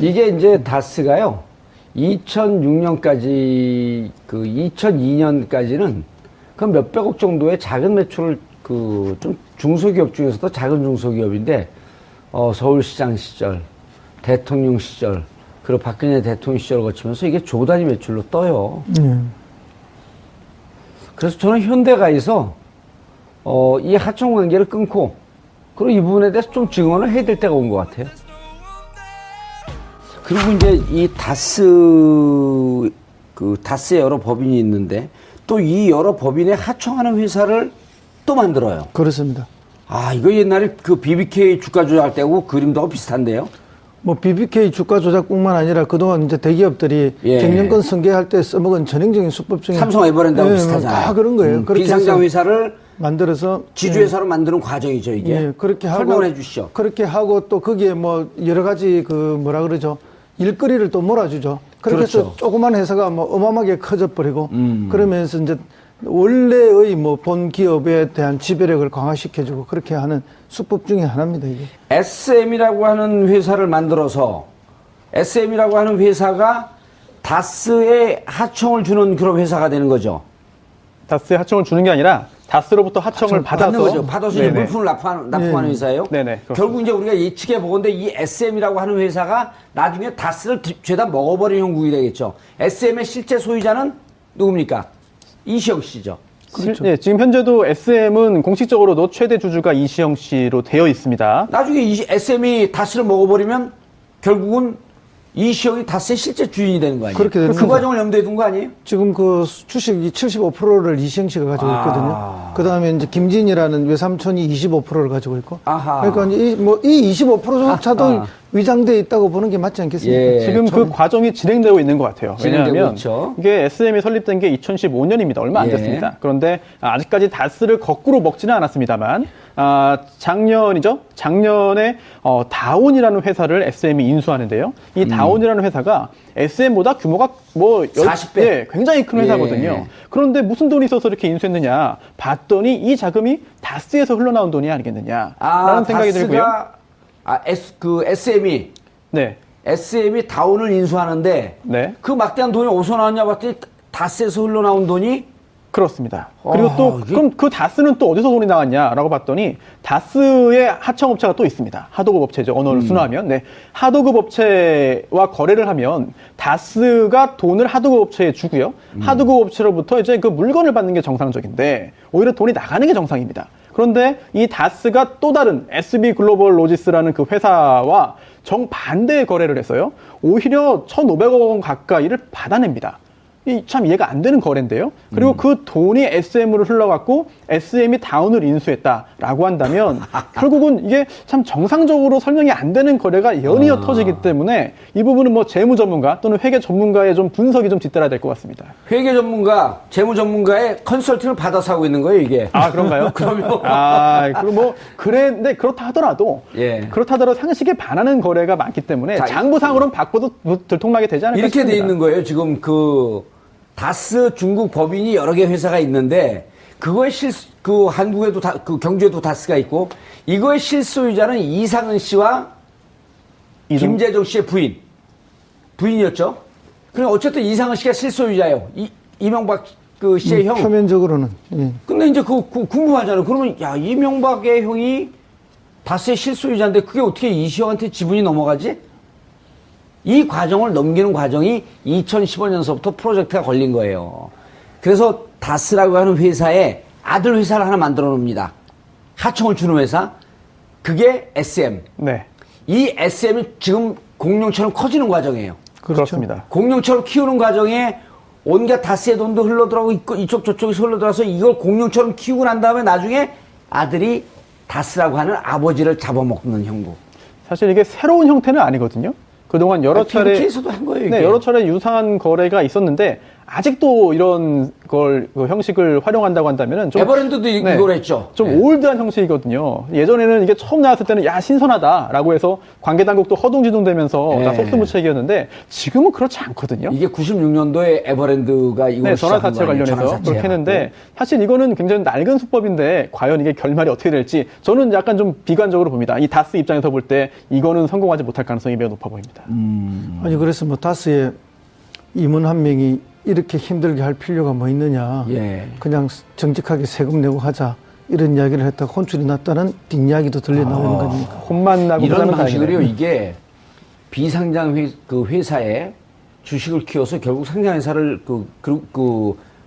이게 이제 다스가요. 2006년까지 그 2002년까지는 그 몇백억 정도의 작은 매출을 그 좀 중소기업 중에서도 작은 중소기업인데 서울시장 시절, 대통령 시절, 그리고 박근혜 대통령 시절을 거치면서 이게 조 단위 매출로 떠요. 그래서 저는 현대가에서 이 하청 관계를 끊고 그리고 이 부분에 대해서 좀 증언을 해야 될 때가 온 것 같아요. 그리고 이제 이 다스의 여러 법인이 있는데 또 이 여러 법인에 하청하는 회사를 또 만들어요. 그렇습니다. 아, 이거 옛날에 그 BBK 주가 조작할 때하고 그림도 비슷한데요? 뭐 BBK 주가 조작뿐만 아니라 그동안 이제 대기업들이 경영권 승계할 때 써먹은 전형적인 수법 중에 삼성 에버랜드하고 비슷하잖아요. 다 그런 거예요. 그렇게 비상장 회사를 만들어서 지주회사로 만드는 과정이죠, 이게. 그렇게 하고 설명을 해주시죠. 그렇게 하고 또 거기에 뭐 여러 가지 그 뭐라 그러죠? 일거리를 또 몰아주죠. 그렇게 해서 그렇죠. 조그만 회사가 뭐 어마어마하게 커져 버리고 그러면서 이제 원래의 뭐 본 기업에 대한 지배력을 강화시켜주고 그렇게 하는 수법 중에 하나입니다, 이게. SM이라고 하는 회사를 만들어서 SM이라고 하는 회사가 다스에 하청을 주는 그런 회사가 되는 거죠. 다스에 하청을 주는 게 아니라 다스로부터 하청을 받아서 거죠. 받아서 이제 물품을 납품하는 회사예요. 네네. 결국 이제 우리가 예측해 보건데 이 SM이라고 하는 회사가 나중에 다스를 죄다 먹어버리는 형국이 되겠죠. SM의 실제 소유자는 누굽니까? 이시영 씨죠. 그렇죠. 네, 지금 현재도 SM은 공식적으로도 최대 주주가 이시영 씨로 되어 있습니다. 나중에 이 SM이 다스를 먹어버리면 결국은 이시영이 다스의 실제 주인이 되는 거 아니에요? 그렇게 되는 그 거죠. 과정을 염두에 둔 거 아니에요? 지금 그 주식이 75%를 이시영 씨가 가지고 있거든요. 그 다음에 이제 김진이라는 외삼촌이 25%를 가지고 있고. 아하. 그러니까 이 25%조차도 위장돼 있다고 보는 게 맞지 않겠습니까? 예. 지금 그 과정이 진행되고 있는 것 같아요. 진행되고 왜냐하면 있죠. 이게 SM이 설립된 게 2015년입니다. 얼마 안 예. 됐습니다. 그런데 아직까지 다스를 거꾸로 먹지는 않았습니다만 작년이죠. 작년에 다온이라는 회사를 SM이 인수하는데요. 이 다온이라는 회사가 SM보다 규모가 뭐 40배. 예, 굉장히 큰 회사거든요. 예. 그런데 무슨 돈이 있어서 이렇게 인수했느냐 봤더니 이 자금이 다스에서 흘러나온 돈이 아니겠느냐라는 생각이 들고요. SM이 네. SM이 다운을 인수하는데 네. 그 막대한 돈이 어디서 나왔냐 봤더니 다스에서 흘러나온 돈이 그렇습니다. 그리고 또 그럼 그 다스는 또 어디서 돈이 나왔냐라고 봤더니 다스의 하청업체가 또 있습니다. 하도급 업체죠. 언어를 순화하면. 네. 하도급 업체와 거래를 하면 다스가 돈을 하도급 업체에 주고요. 하도급 업체로부터 이제 그 물건을 받는 게 정상적인데 오히려 돈이 나가는 게 정상입니다. 그런데 이 다스가 또 다른 SB 글로벌 로지스라는 그 회사와 정반대의 거래를 했어요. 오히려 1,500억 원 가까이를 받아냅니다. 참 이해가 안 되는 거래인데요. 그리고 그 돈이 SM으로 흘러갔고 SM이 다운을 인수했다라고 한다면 결국은 이게 참 정상적으로 설명이 안 되는 거래가 연이어 터지기 때문에 이 부분은 뭐 재무 전문가 또는 회계 전문가의 좀 분석이 좀 뒤따라야 될 것 같습니다. 회계 전문가, 재무 전문가의 컨설팅을 받아서 하고 있는 거예요, 이게. 아, 그런가요? 그럼요. 그리고 뭐 근데 그렇다 하더라도 상식에 반하는 거래가 많기 때문에 자, 장부상으로는 바꿔도 들통나게 되지 않을까 이렇게 싶습니다. 돼 있는 거예요. 지금 다스 중국 법인이 여러 개 회사가 있는데 그거의 한국에도 그 경주에도 다스가 있고 이거의 실소유자는 이상은 씨와 김재정 씨의 부인이었죠. 그럼 어쨌든 이상은 씨가 실소유자예요. 이명박 그 씨의 형. 표면적으로는. 예. 근데 이제 궁금하잖아요. 그러면 야, 이명박의 형이 다스의 실소유자인데 그게 어떻게 이시영한테 지분이 넘어가지? 이 과정을 넘기는 과정이 2015년서부터 프로젝트가 걸린 거예요. 그래서 다스라고 하는 회사에 아들 회사를 하나 만들어 놓습니다. 하청을 주는 회사. 그게 SM. 네. 이 SM이 지금 공룡처럼 커지는 과정이에요. 그렇습니다. 공룡처럼 키우는 과정에 온갖 다스의 돈도 흘러들어가고 이쪽 저쪽에서 흘러들어서 이걸 공룡처럼 키우고 난 다음에 나중에 아들이 다스라고 하는 아버지를 잡아먹는 형국. 사실 이게 새로운 형태는 아니거든요. 그동안 여러 차례 PBK에서도 한 거예요, 이게. 네, 여러 차례 유사한 거래가 있었는데 아직도 이런 걸 그 형식을 활용한다고 한다면은 좀 에버랜드도 이걸 했죠. 좀 네. 올드한 형식이거든요. 예전에는 이게 처음 나왔을 때는 야 신선하다라고 해서 관계 당국도 허둥지둥대면서 다 네. 속수무책이었는데 지금은 그렇지 않거든요. 이게 96년도에 에버랜드가 이걸 네, 시작한 전화사채 거 아니에요? 관련해서 전화사채 그렇게 했는데 갖고. 사실 이거는 굉장히 낡은 수법인데 과연 이게 결말이 어떻게 될지 저는 약간 좀 비관적으로 봅니다. 이 다스 입장에서 볼 때 이거는 성공하지 못할 가능성이 매우 높아 보입니다. 아니 그래서 뭐 다스의 임원 한 명이 이렇게 힘들게 할 필요가 뭐 있느냐. 예. 그냥 정직하게 세금 내고 하자. 이런 이야기를 했다가 혼쭐이 났다는 뒷이야기도 들려 나오는 거니까. 혼만 나고 이런 그러면 방식으로요. 다행이네요. 이게 비상장 회사에 주식을 키워서 결국 상장 회사를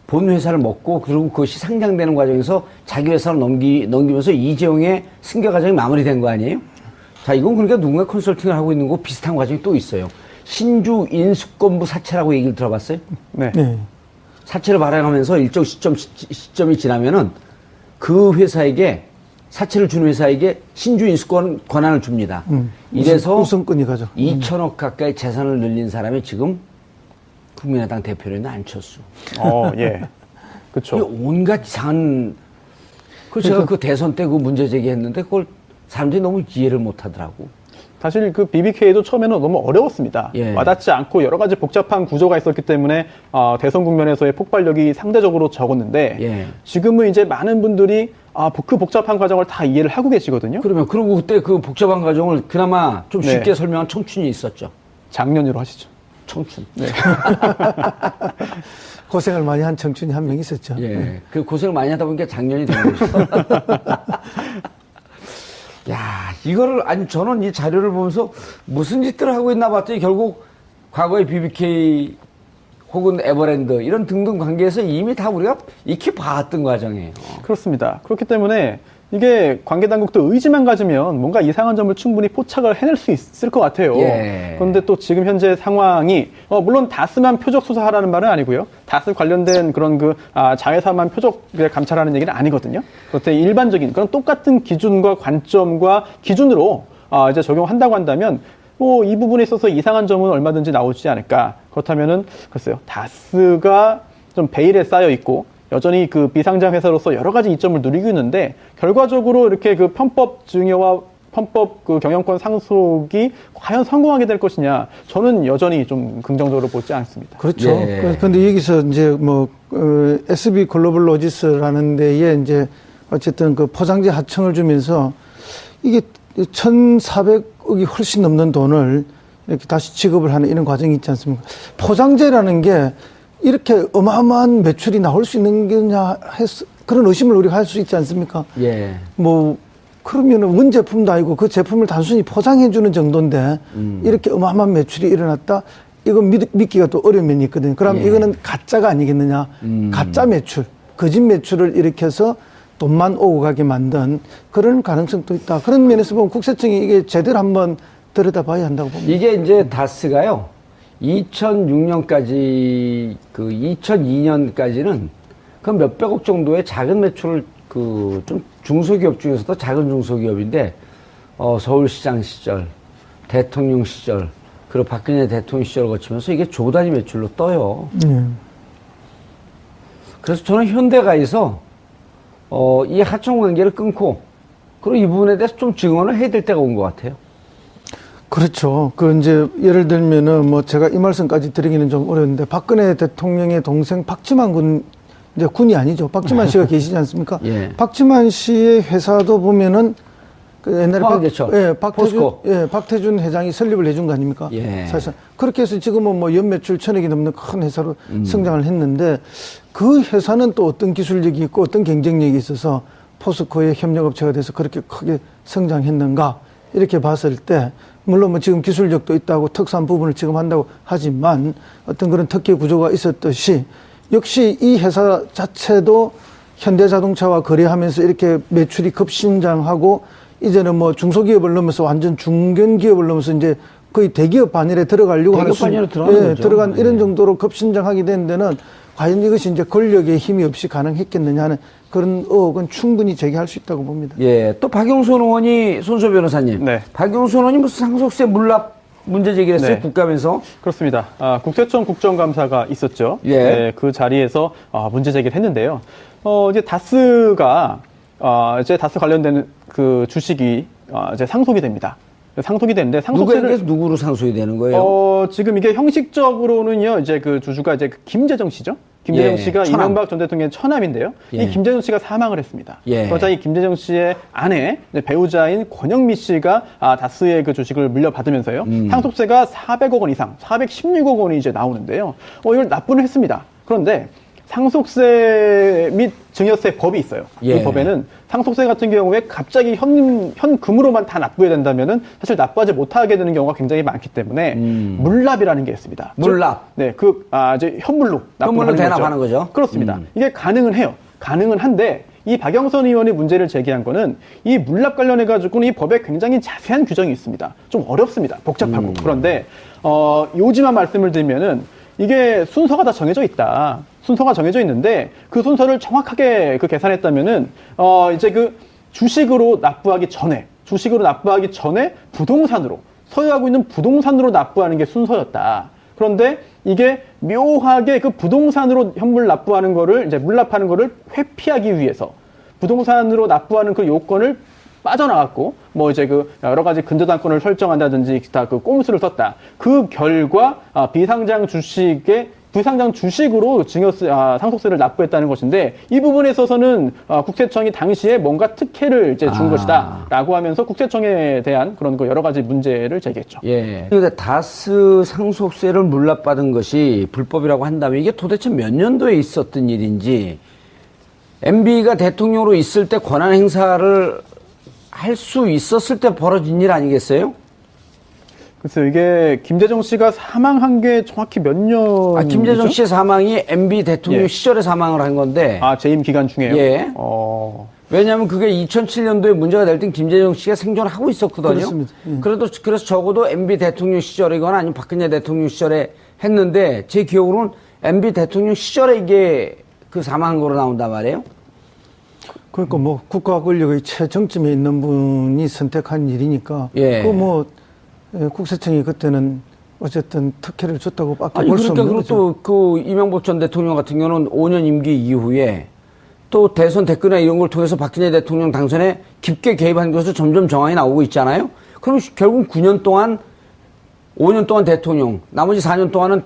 본 회사를 먹고 그리고 그것이 상장되는 과정에서 자기 회사로 넘기면서 이재용의 승계 과정이 마무리된 거 아니에요? 자, 이건 그러니까 누군가 컨설팅을 하고 있는 거 비슷한 과정이 또 있어요. 신주 인수권부 사채라고 얘기를 들어봤어요? 네. 네. 사채를 발행하면서 일정 시점이 지나면은 그 회사에게 사채를 준 회사에게 신주 인수권 권한을 줍니다. 이래서 우선권이 가죠. 2천억 가까이 재산을 늘린 사람이 지금 국민의당 대표로 있는 안철수. 예. 이 그렇죠. 온갖 이상한 제가 그 대선 때 그 문제 제기했는데 그걸 사람들이 너무 이해를 못 하더라고. 사실 그 BBK도 처음에는 너무 어려웠습니다. 예. 와닿지 않고 여러 가지 복잡한 구조가 있었기 때문에 대선 국면에서의 폭발력이 상대적으로 적었는데 예. 지금은 이제 많은 분들이 그 복잡한 과정을 다 이해를 하고 계시거든요. 그리고 그때 그 복잡한 과정을 그나마 좀 네. 쉽게 설명한 청춘이 있었죠. 작년으로 하시죠. 청춘. 고생을 많이 한 청춘이 한 명 있었죠. 예. 그 고생을 많이 하다 보니까 작년이 된 거죠. 야, 이거를, 저는 이 자료를 보면서 무슨 짓들을 하고 있나 봤더니 결국 과거의 BBK 혹은 에버랜드 이런 등등 관계에서 이미 다 우리가 익히 봐왔던 과정이에요. 그렇습니다. 그렇기 때문에 이게 관계당국도 의지만 가지면 뭔가 이상한 점을 충분히 포착을 해낼 수 있을 것 같아요. 예. 그런데 또 지금 현재 상황이 물론 다스만 표적 수사하라는 말은 아니고요. 다스 관련된 그런 자회사만 표적 감찰하는 얘기는 아니거든요. 그렇대 일반적인 그런 똑같은 기준과 관점과 기준으로 이제 적용한다고 한다면 이 부분에 있어서 이상한 점은 얼마든지 나오지 않을까. 그렇다면은 글쎄요. 다스가 좀 베일에 쌓여 있고 여전히 그 비상장 회사로서 여러 가지 이점을 누리고 있는데 결과적으로 이렇게 그 편법 증여와 편법 그 경영권 상속이 과연 성공하게 될 것이냐 저는 여전히 좀 긍정적으로 보지 않습니다. 그렇죠. 예. 그런데 여기서 이제 SB 글로벌 로지스라는 데에 이제 어쨌든 그 포장재 하청을 주면서 이게 1,400억이 훨씬 넘는 돈을 이렇게 다시 지급을 하는 이런 과정이 있지 않습니까? 포장재라는 게 이렇게 어마어마한 매출이 나올 수 있는 게냐 해서 그런 의심을 우리가 할 수 있지 않습니까? 예. 그러면은 원제품도 아니고 그 제품을 단순히 포장해주는 정도인데 이렇게 어마어마한 매출이 일어났다? 이건 믿기가 또 어려운 면이 있거든요. 그럼 예. 이거는 가짜가 아니겠느냐? 가짜 매출, 거짓 매출을 일으켜서 돈만 오고 가게 만든 그런 가능성도 있다. 그런 면에서 보면 국세청이 이게 제대로 한번 들여다봐야 한다고 봅니다. 이게 이제 다스가요. 2006년까지 2002년까지는 그 몇백억 정도의 작은 매출을 좀 중소기업 중에서도 작은 중소기업인데 서울시장 시절, 대통령 시절, 그리고 박근혜 대통령 시절을 거치면서 이게 조 단위 매출로 떠요. 그래서 저는 현대가에서 이 하청 관계를 끊고 그리고 이 부분에 대해서 좀 증언을 해야 될 때가 온 것 같아요. 그렇죠. 이제, 예를 들면은, 제가 이 말씀까지 드리기는 좀 어려운데, 박근혜 대통령의 동생 박지만 군, 이제 군이 아니죠. 박지만 씨가 계시지 않습니까? 예. 박지만 씨의 회사도 보면은, 옛날에 포스코. 박태준 회장이 설립을 해준 거 아닙니까? 예. 사실. 그렇게 해서 지금은 연매출 1,000억이 넘는 큰 회사로 성장을 했는데, 그 회사는 또 어떤 기술력이 있고 어떤 경쟁력이 있어서 포스코의 협력업체가 돼서 그렇게 크게 성장했는가? 이렇게 봤을 때, 물론 지금 기술력도 있다고 특수한 부분을 지금 한다고 하지만 어떤 그런 특혜 구조가 있었듯이 역시 이 회사 자체도 현대자동차와 거래하면서 이렇게 매출이 급신장하고 이제는 중소기업을 넘어서 완전 중견기업을 넘어서 이제 거의 대기업 반열에 들어가려고 하는 반열에 들어가는 거죠. 들어간 이런 정도로 급신장하게 된 데는 과연 이것이 이제 권력의 힘이 없이 가능했겠느냐 하는 그런 의혹은 충분히 제기할 수 있다고 봅니다. 예, 또 박용순 의원이 손소 변호사님. 네. 박용순 의원이 무슨 상속세 물납 문제 제기했어요. 네. 국감에서. 그렇습니다. 국세청 국정감사가 있었죠. 예. 네, 그 자리에서 문제 제기를 했는데요. 이제 다스가 이제 다스 관련된 그 주식이 이제 상속이 됩니다. 상속이 되는데 누구에게서 누구로 상속이 되는 거예요? 지금 이게 형식적으로는요, 이제 그 주주가 이제 그 김재정 씨죠. 김재정 예, 씨가 처남. 이명박 전 대통령의 처남인데요. 예. 이 김재정 씨가 사망을 했습니다. 예. 그러자 이 김재정 씨의 아내, 이제 배우자인 권영미 씨가 다스의 그 주식을 물려받으면서요. 상속세가 400억 원 이상, 416억 원이 이제 나오는데요. 이걸 납부를 했습니다. 그런데 상속세 및 증여세 법이 있어요. 예. 이 법에는 상속세 같은 경우에 갑자기 현금으로만 다 납부해야 된다면은 사실 납부하지 못하게 되는 경우가 굉장히 많기 때문에 물납이라는 게 있습니다. 물납. 네, 이제 현물로 현물로 납부하는 대납하는 거죠. 그렇습니다. 이게 가능은 해요. 가능은 한데 이 박영선 의원이 문제를 제기한 거는 이 물납 관련해 가지고는 이 법에 굉장히 자세한 규정이 있습니다. 좀 어렵습니다. 복잡하고. 그런데 요지만 말씀을 드리면은 이게 순서가 다 정해져 있다. 순서가 정해져 있는데 그 순서를 정확하게 그 계산했다면은 이제 그 주식으로 납부하기 전에 부동산으로 소유하고 있는 부동산으로 납부하는 게 순서였다. 그런데 이게 묘하게 그 부동산으로 현물 납부하는 거를 이제 물납하는 거를 회피하기 위해서 부동산으로 납부하는 그 요건을 빠져나갔고, 뭐 이제 그 여러 가지 근저당권을 설정한다든지 기타 그 꼼수를 썼다. 그 결과 비상장 주식으로 상속세를 납부했다는 것인데 이 부분에 있어서는 국세청이 당시에 뭔가 특혜를 이제 준 것이다라고 하면서 국세청에 대한 그런 그 여러 가지 문제를 제기했죠. 예. 그러니까 다스 상속세를 물납받은 것이 불법이라고 한다면 이게 도대체 몇 년도에 있었던 일인지 MB가 대통령으로 있을 때 권한 행사를 할 수 있었을 때 벌어진 일 아니겠어요? 그래서 이게 김재정 씨가 사망한 게 정확히 몇 년? 김재정 씨의 사망이 MB 대통령 예. 시절에 사망을 한 건데. 재임 기간 중에요? 예. 왜냐하면 그게 2007년도에 문제가 될 땐 김재정 씨가 생존을 하고 있었거든요. 그렇습니다. 예. 그래서 적어도 MB 대통령 시절이거나 아니면 박근혜 대통령 시절에 했는데 제 기억으로는 MB 대통령 시절에 이게 그 사망한 거로 나온단 말이에요. 그러니까 뭐 국가 권력의 최정점에 있는 분이 선택한 일이니까 예. 국세청이 그때는 어쨌든 특혜를 줬다고 밖에 볼 수 그러니까 없는 그리고 거죠. 또 그 이명박 전 대통령 같은 경우는 5년 임기 이후에 또 대선 댓글이나 이런 걸 통해서 박근혜 대통령 당선에 깊게 개입한 것으로 점점 정황이 나오고 있잖아요. 그럼 결국 9년 동안 5년 동안 대통령, 나머지 4년 동안은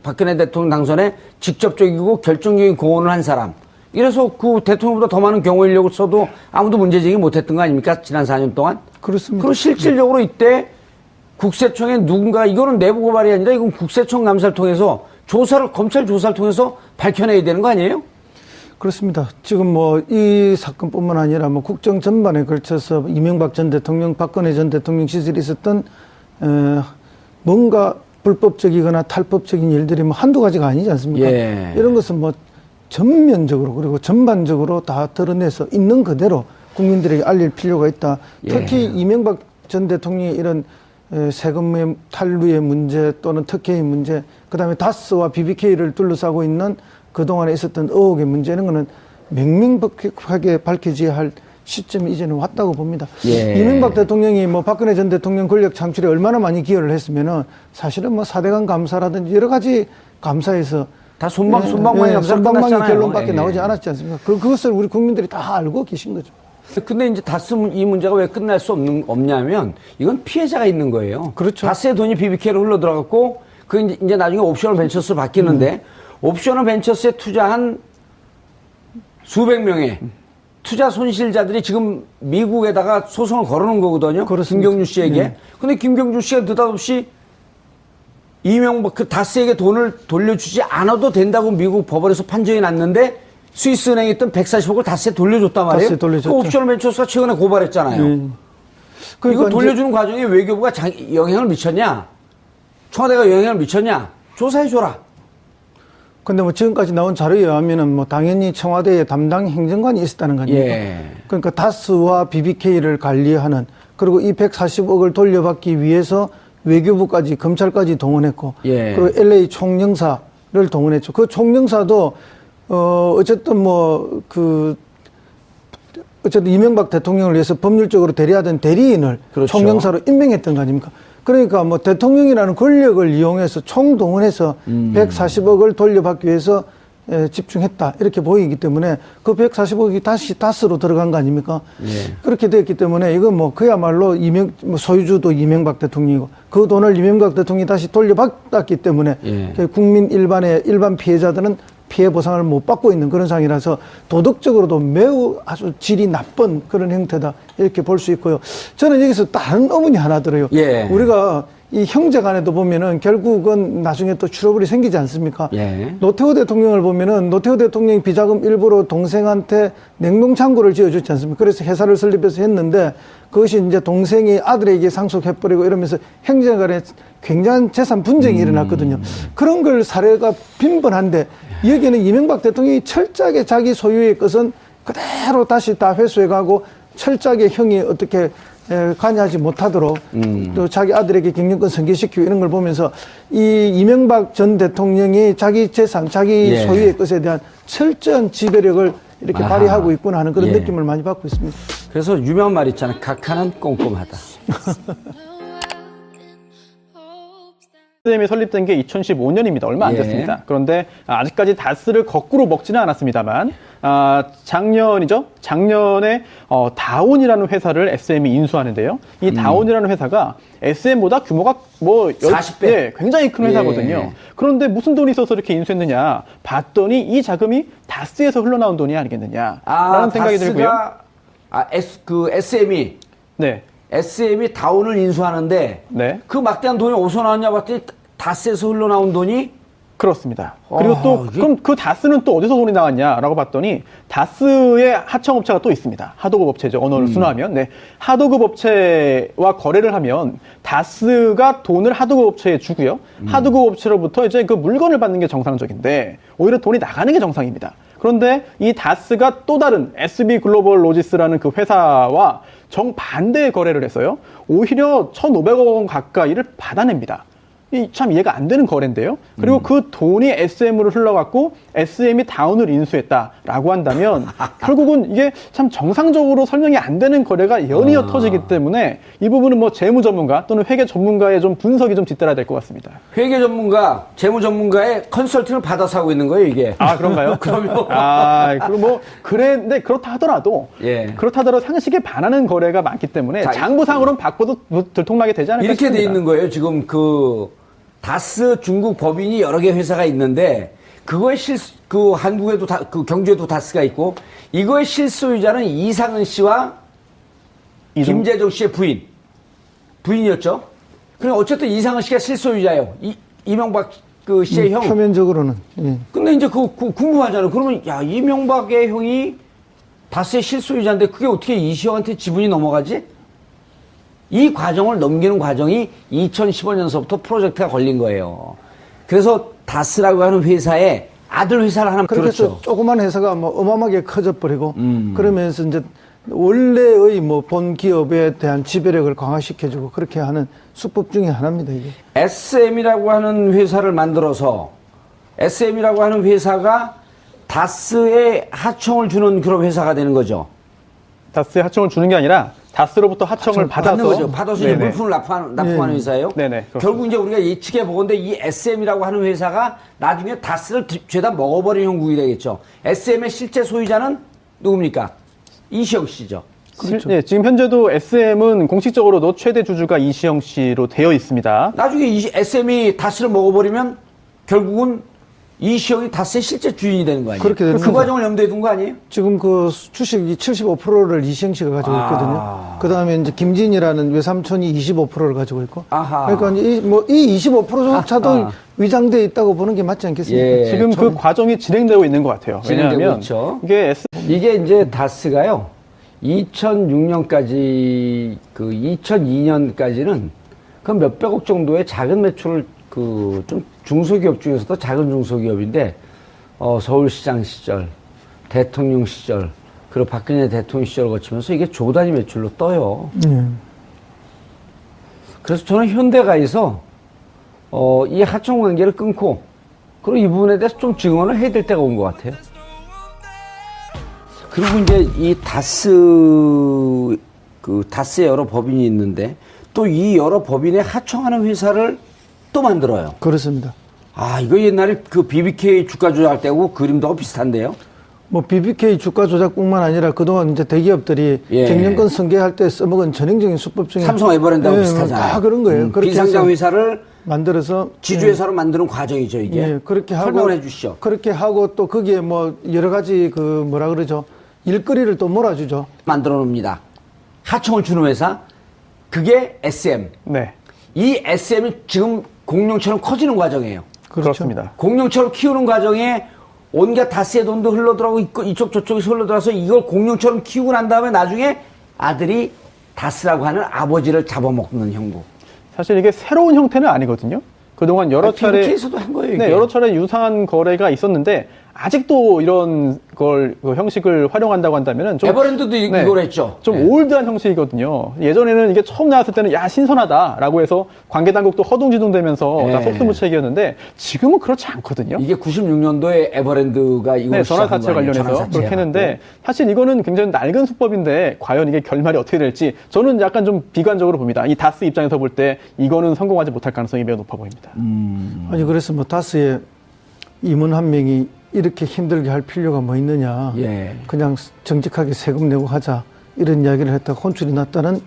박근혜 대통령 당선에 직접적이고 결정적인 공헌을 한 사람. 이래서 그 대통령보다 더 많은 경호 인력을 써도 아무도 문제 제기 못했던 거 아닙니까? 지난 4년 동안? 그렇습니다. 그리고 실질적으로 이때 국세청에 누군가, 이거는 내부 고발이 아니라 이건 국세청 감사를 통해서 검찰 조사를 통해서 밝혀내야 되는 거 아니에요? 그렇습니다. 지금 뭐 이 사건뿐만 아니라 뭐 국정 전반에 걸쳐서 이명박 전 대통령, 박근혜 전 대통령 시절에 있었던 뭔가 불법적이거나 탈법적인 일들이 뭐 한두 가지가 아니지 않습니까? 예. 이런 것은 뭐 전면적으로 그리고 전반적으로 다 드러내서 있는 그대로 국민들에게 알릴 필요가 있다. 특히 이명박 전 대통령의 이런 세금의 탈루의 문제 또는 특혜의 문제, 그다음에 다스와 BBK를 둘러싸고 있는 그동안에 있었던 의혹의 문제, 이런 거는 명명백백하게 밝혀져야 할 시점이 이제는 왔다고 봅니다. 예. 이명박 대통령이 뭐 박근혜 전 대통령 권력 창출에 얼마나 많이 기여를 했으면은 사실은 뭐 4대강 감사라든지 여러 가지 감사에서 다 손방망이 감사를 손방망이 끝났잖아요. 결론밖에 예. 나오지 않았지 않습니까? 그것을 우리 국민들이 다 알고 계신 거죠. 근데 이제 다스 이 문제가 왜 끝날 수 없냐면 이건 피해자가 있는 거예요. 그렇죠. 다스의 돈이 BBK로 흘러 들어갔고 그 이제 나중에 옵셔널 벤처스로 바뀌는데 옵셔널 벤처스에 투자한 수백 명의 투자 손실자들이 지금 미국에다가 소송을 걸어놓은 거거든요. 그렇습니다. 김경주 씨에게. 근데 김경주 씨가 느닷없이 이명박 그 다스에게 돈을 돌려주지 않아도 된다고 미국 법원에서 판정이 났는데 스위스 은행에 있던 140억을 다스에 돌려줬단 말이에요. 다스에 돌려줬죠. 그 옵셔널 벤처스가 최근에 고발했잖아요. 그러니까 이거 돌려주는 과정에 외교부가 영향을 미쳤냐? 청와대가 영향을 미쳤냐? 조사해줘라. 근데 뭐 지금까지 나온 자료에 의하면은 뭐 당연히 청와대에 담당 행정관이 있었다는 거 아닙니까? 예. 그러니까 다스와 BBK를 관리하는, 그리고 이 140억을 돌려받기 위해서 외교부까지 검찰까지 동원했고, 예. 그리고 LA 총영사를 동원했죠. 그 총영사도 어쨌든 어쨌든 이명박 대통령을 위해서 법률적으로 대리하던 대리인을 그렇죠. 총영사로 임명했던 거 아닙니까? 그러니까 뭐 대통령이라는 권력을 이용해서 총동원해서 140억을 돌려받기 위해서 집중했다 이렇게 보이기 때문에 그 140억이 다시 다스로 들어간 거 아닙니까? 예. 그렇게 됐기 때문에 이건 뭐 그야말로 소유주도 이명박 대통령이고 그 돈을 이명박 대통령이 다시 돌려받았기 때문에 예. 국민 일반 피해자들은 피해 보상을 못 받고 있는 그런 상황이라서 도덕적으로도 매우 아주 질이 나쁜 그런 형태다 이렇게 볼 수 있고요. 저는 여기서 다른 어문이 하나 들어요. 예. 우리가 이 형제 간에도 보면은 결국은 나중에 또 트러블이 생기지 않습니까? 예. 노태우 대통령을 보면은 노태우 대통령이 비자금 일부러 동생한테 냉동창고를 지어줬지 않습니까? 그래서 회사를 설립해서 했는데 그것이 이제 동생이 아들에게 상속해버리고 이러면서 형제 간에 굉장한 재산 분쟁이 일어났거든요. 그런 걸 사례가 빈번한데 여기는 이명박 대통령이 철저하게 자기 소유의 것은 그대로 다시 다 회수해가고 철저하게 형이 어떻게 관여하지 못하도록 또 자기 아들에게 경영권 승계시키고 이런 걸 보면서 이 이명박 전 대통령이 자기 재산, 자기 예. 소유의 것에 대한 철저한 지배력을 이렇게 아하. 발휘하고 있구나 하는 그런 예. 느낌을 많이 받고 있습니다. 그래서 유명한 말 있잖아요. 각하는 꼼꼼하다. SM이 설립된 게 2015년입니다. 얼마 안 예. 됐습니다. 그런데 아직까지 다스를 거꾸로 먹지는 않았습니다만 작년에 다온이라는 회사를 SM이 인수하는데요. 이 다온이라는 회사가 SM보다 규모가 뭐 40배. 예, 굉장히 큰 회사거든요. 예. 그런데 무슨 돈이 있어서 이렇게 인수했느냐 봤더니 이 자금이 다스에서 흘러나온 돈이 아니겠느냐라는 생각이 들고요. SM이 네. SM이 다운을 인수하는데 네. 그 막대한 돈이 어디서 나왔냐 봤더니 다스에서 흘러나온 돈이 그렇습니다. 그리고 또 그럼 그 다스는 또 어디서 돈이 나왔냐라고 봤더니 다스의 하청업체가 또 있습니다. 하도급 업체죠. 언어를 순화하면. 네. 하도급 업체와 거래를 하면 다스가 돈을 하도급 업체에 주고요. 하도급 업체로부터 이제 그 물건을 받는 게 정상적인데 오히려 돈이 나가는 게 정상입니다. 그런데 이 다스가 또 다른 SB 글로벌 로지스라는 그 회사와 정반대의 거래를 했어요. 오히려 1,500억 원 가까이를 받아냅니다. 참 이해가 안 되는 거래인데요. 그리고 그 돈이 SM으로 흘러갔고 SM이 다운을 인수했다라고 한다면 결국은 이게 참 정상적으로 설명이 안 되는 거래가 연이어 터지기 때문에 이 부분은 뭐 재무 전문가 또는 회계 전문가의 좀 분석이 좀 뒤따라야 될 것 같습니다. 회계 전문가, 재무 전문가의 컨설팅을 받아서 하고 있는 거예요, 이게. 아, 그런가요? 그럼요. 그리고 뭐 근데 그렇다 하더라도 예. 그렇다 하더라도 상식에 반하는 거래가 많기 때문에 자, 장부상으로는 바꿔도 들통나게 되지 않을까 이렇게 싶습니다. 돼 있는 거예요. 지금 다스 중국 법인이 여러 개 회사가 있는데 그거의 한국에도 그 경주에도 다스가 있고 이거의 실소유자는 이상은 씨와 김재정 씨의 부인이었죠. 그러니까 어쨌든 이상은 씨가 실소유자예요. 이명박 씨의 형. 표면적으로는. 예. 근데 이제 궁금하잖아요. 그러면 야 이명박의 형이 다스의 실소유자인데 그게 어떻게 이시영한테 지분이 넘어가지? 이 과정을 넘기는 과정이 2015년서부터 프로젝트가 걸린 거예요. 그래서 다스라고 하는 회사의 아들 회사를 하나 그렇게 해서 그렇죠. 조그만 회사가 뭐 어마어마하게 커져버리고 그러면서 이제 원래의 뭐 본 기업에 대한 지배력을 강화시켜주고 그렇게 하는 수법 중에 하나입니다, 이게. SM이라고 하는 회사를 만들어서 SM이라고 하는 회사가 다스에 하청을 주는 그런 회사가 되는 거죠. 다스에 하청을 주는 게 아니라 다스로부터 하청을 받아서 거죠. 받아서 이제 물품을 납품하는 회사예요. 네네. 결국 이제 우리가 예측해 보건데 이 SM이라고 하는 회사가 나중에 다스를 죄다 먹어버리는 형국이 되겠죠. SM의 실제 소유자는 누굽니까? 이시영 씨죠. 그렇죠. 네, 지금 현재도 SM은 공식적으로도 최대 주주가 이시영 씨로 되어 있습니다. 나중에 SM이 다스를 먹어버리면 결국은 이시영이 다스의 실제 주인이 되는 거 아니에요? 그렇게 되는 그 거죠. 과정을 염두에 둔 거 아니에요? 지금 그 주식이 75%를 이시영 씨가 가지고 있거든요. 그 다음에 이제 김진이라는 외삼촌이 25%를 가지고 있고. 아하. 그러니까 이 25%조차도 아하. 위장돼 있다고 보는 게 맞지 않겠습니까? 예. 지금 그 과정이 진행되고 있는 것 같아요. 진행되고 왜냐하면 있죠. 이게 이게 이제 다스가요. 2006년까지 2002년까지는 그 몇백억 정도의 작은 매출을 좀 중소기업 중에서도 작은 중소기업인데 서울시장 시절, 대통령 시절, 그리고 박근혜 대통령 시절을 거치면서 이게 조 단위 매출로 떠요. 그래서 저는 현대가에서 이 하청 관계를 끊고 그리고 이 부분에 대해서 좀 증언을 해야 될 때가 온 것 같아요. 그리고 이제 이 다스의 여러 법인이 있는데 또 이 여러 법인에 하청하는 회사를 또 만들어요. 그렇습니다. 아, 이거 옛날에 그 BBK 주가 조작할 때하고 그림도 비슷한데요? 뭐 BBK 주가 조작뿐만 아니라 그동안 이제 대기업들이 예. 경영권 승계할 때 써먹은 전형적인 수법 중에 삼성 에버랜드하고 예, 비슷하잖아요. 다 그런 거예요. 그렇게 비상장 해서 회사를 만들어서 지주회사로 만드는 과정이죠, 이게. 예, 그렇게 하고 설명을 해 주시죠. 그렇게 하고 또 거기에 뭐 여러 가지 그 뭐라 그러죠? 일거리를 또 몰아주죠. 만들어 놓습니다. 하청을 주는 회사. 그게 SM. 네. 이 SM이 지금 공룡처럼 커지는 과정이에요. 그렇죠. 그렇습니다. 공룡처럼 키우는 과정에 온갖 다스의 돈도 흘러들어가고 이쪽 저쪽에서 흘러들어서 이걸 공룡처럼 키우고 난 다음에 나중에 아들이 다스라고 하는 아버지를 잡아먹는 형국. 사실 이게 새로운 형태는 아니거든요. 그동안 여러 차례 BBK에서도 한 거예요, 이게. 네, 여러 차례 유사한 거래가 있었는데 아직도 이런 걸 그 형식을 활용한다고 한다면은 좀 에버랜드도 이걸 했죠. 좀 네. 올드한 형식이거든요. 예전에는 이게 처음 나왔을 때는 야 신선하다라고 해서 관계 당국도 허둥지둥대면서 네. 다 속수무책이었는데 지금은 그렇지 않거든요. 이게 96년도에 에버랜드가 이걸 네, 전화 시작한 사채 거 아니에요? 관련해서 전화 사채 그렇게 했는데 해갖고. 사실 이거는 굉장히 낡은 수법인데 과연 이게 결말이 어떻게 될지 저는 약간 좀 비관적으로 봅니다. 이 다스 입장에서 볼 때 이거는 성공하지 못할 가능성이 매우 높아 보입니다. 아니 그래서 뭐 다스의 임원 한 명이 이렇게 힘들게 할 필요가 뭐 있느냐. 예. 그냥 정직하게 세금 내고 하자. 이런 이야기를 했다가 혼쭐이 났다는